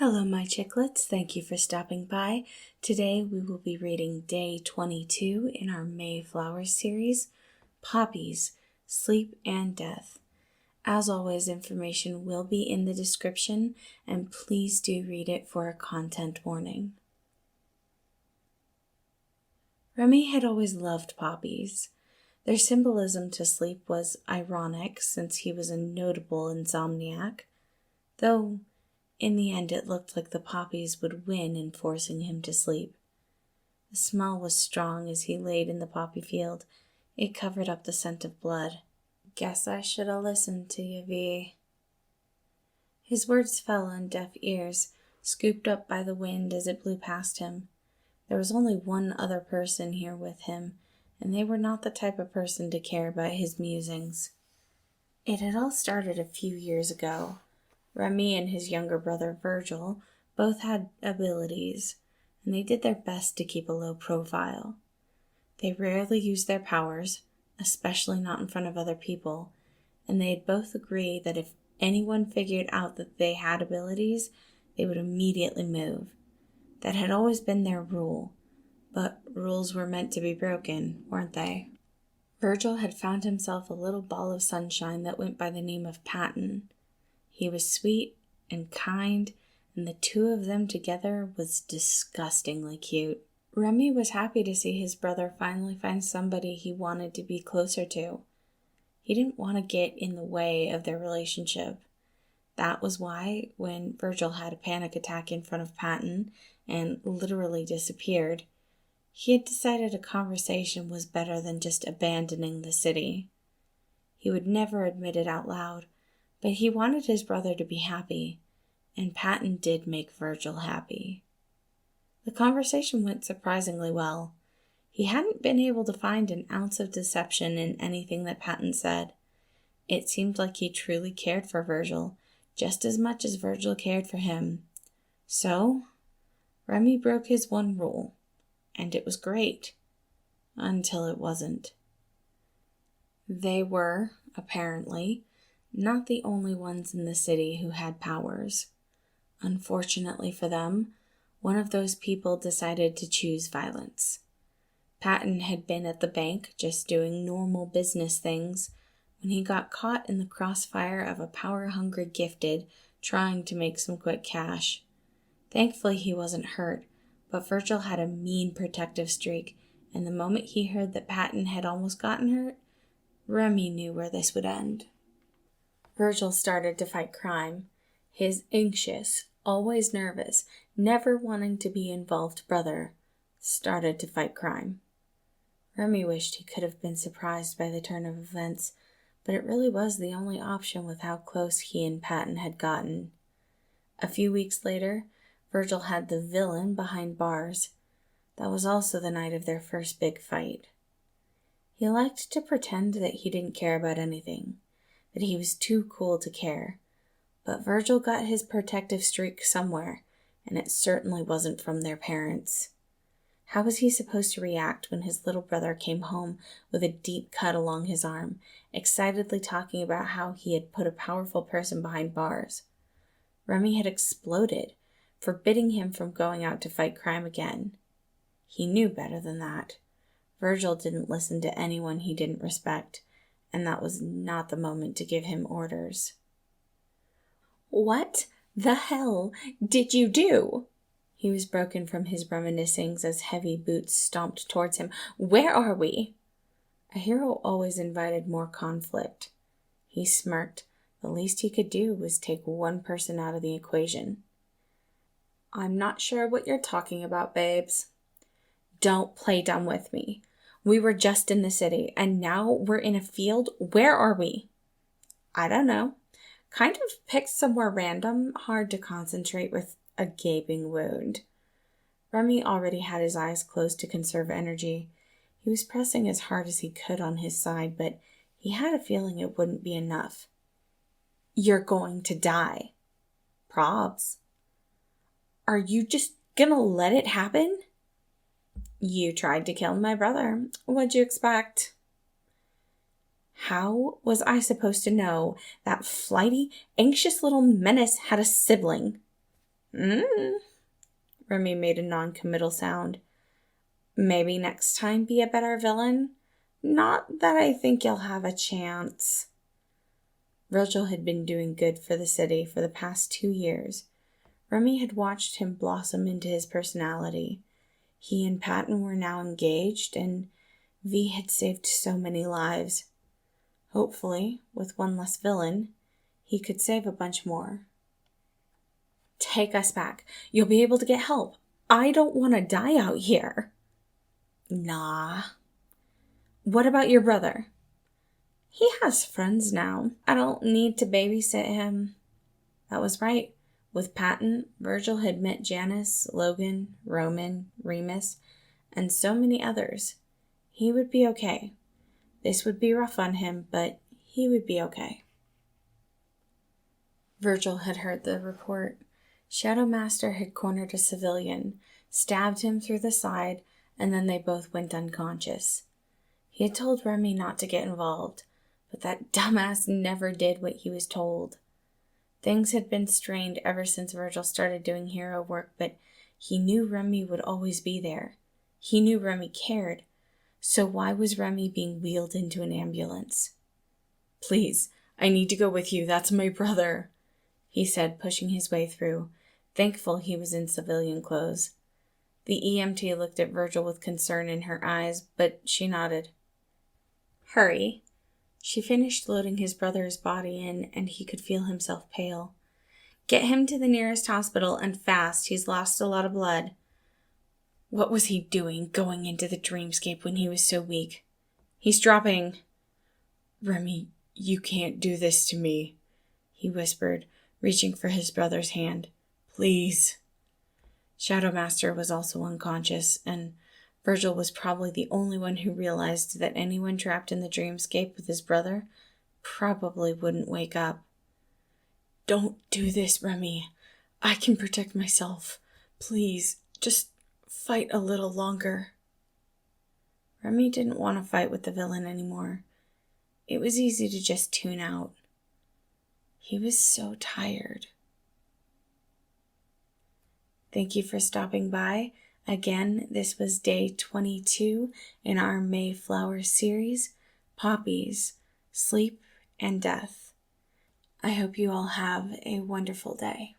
Hello, my chicklets. Thank you for stopping by. Today we will be reading day 22 in our Mayflower series, Poppies, Sleep and Death. As always, information will be in the description, and please do read it for a content warning. Remy had always loved poppies. Their symbolism to sleep was ironic since he was a notable insomniac, though in the end, it looked like the poppies would win in forcing him to sleep. The smell was strong as he laid in the poppy field. It covered up the scent of blood. Guess I should have listened to you, V. His words fell on deaf ears, scooped up by the wind as it blew past him. There was only one other person here with him, and they were not the type of person to care about his musings. It had all started a few years ago. Remy and his younger brother Virgil both had abilities, and they did their best to keep a low profile. They rarely used their powers, especially not in front of other people, and they had both agreed that if anyone figured out that they had abilities, they would immediately move. That had always been their rule, but rules were meant to be broken, weren't they? Virgil had found himself a little ball of sunshine that went by the name of Patton. He was sweet and kind, and the two of them together was disgustingly cute. Remy was happy to see his brother finally find somebody he wanted to be closer to. He didn't want to get in the way of their relationship. That was why, when Virgil had a panic attack in front of Patton and literally disappeared, he had decided a conversation was better than just abandoning the city. He would never admit it out loud, but he wanted his brother to be happy, and Patton did make Virgil happy. The conversation went surprisingly well. He hadn't been able to find an ounce of deception in anything that Patton said. It seemed like he truly cared for Virgil, just as much as Virgil cared for him. So, Remy broke his one rule, and it was great, until it wasn't. They were, apparently, not the only ones in the city who had powers. Unfortunately for them, one of those people decided to choose violence. Patton had been at the bank just doing normal business things when he got caught in the crossfire of a power-hungry gifted trying to make some quick cash. Thankfully, he wasn't hurt, but Virgil had a mean protective streak, and the moment he heard that Patton had almost gotten hurt, Remy knew where this would end. Virgil started to fight crime. His anxious, always nervous, never wanting to be involved brother started to fight crime. Remy wished he could have been surprised by the turn of events, but it really was the only option with how close he and Patton had gotten. A few weeks later, Virgil had the villain behind bars. That was also the night of their first big fight. He liked to pretend that he didn't care about anything, that he was too cool to care. But Virgil got his protective streak somewhere, and it certainly wasn't from their parents. How was he supposed to react when his little brother came home with a deep cut along his arm, excitedly talking about how he had put a powerful person behind bars? Remy had exploded, forbidding him from going out to fight crime again. He knew better than that. Virgil didn't listen to anyone he didn't respect, and that was not the moment to give him orders. "What the hell did you do?" He was broken from his reminiscings as heavy boots stomped towards him. "Where are we?" A hero always invited more conflict. He smirked. The least he could do was take one person out of the equation. "I'm not sure what you're talking about, babes." "Don't play dumb with me. We were just in the city, and now we're in a field. Where are we?" "I don't know. Kind of picked somewhere random, hard to concentrate with a gaping wound." Remy already had his eyes closed to conserve energy. He was pressing as hard as he could on his side, but he had a feeling it wouldn't be enough. "You're going to die." "Probs." "Are you just gonna let it happen?" "You tried to kill my brother. What'd you expect?" How was I supposed to know that flighty, anxious little menace had a sibling? Remy made a non-committal sound. Maybe next time be a better villain? Not that I think you'll have a chance. Virgil had been doing good for the city for the past 2 years. Remy had watched him blossom into his personality. He and Patton were now engaged, and V had saved so many lives. Hopefully, with one less villain, he could save a bunch more. Take us back. You'll be able to get help. I don't want to die out here. Nah. What about your brother? He has friends now. I don't need to babysit him. That was right. With Patton, Virgil had met Janice, Logan, Roman, Remus, and so many others. He would be okay. This would be rough on him, but he would be okay. Virgil had heard the report. Shadow Master had cornered a civilian, stabbed him through the side, and then they both went unconscious. He had told Remy not to get involved, but that dumbass never did what he was told. Things had been strained ever since Virgil started doing hero work, but he knew Remy would always be there. He knew Remy cared. So why was Remy being wheeled into an ambulance? Please, I need to go with you. That's my brother, he said, pushing his way through, thankful he was in civilian clothes. The EMT looked at Virgil with concern in her eyes, but she nodded. Hurry. She finished loading his brother's body in, and he could feel himself pale. Get him to the nearest hospital, and fast. He's lost a lot of blood. What was he doing, going into the dreamscape when he was so weak? He's dropping. Remy, you can't do this to me, he whispered, reaching for his brother's hand. Please. Shadow Master was also unconscious, and Virgil was probably the only one who realized that anyone trapped in the dreamscape with his brother probably wouldn't wake up. Don't do this, Remy. I can protect myself. Please, just fight a little longer. Remy didn't want to fight with the villain anymore. It was easy to just tune out. He was so tired. Thank you for stopping by. Again, this was day 22 in our Mayflower series, Poppies, Sleep and Death. I hope you all have a wonderful day.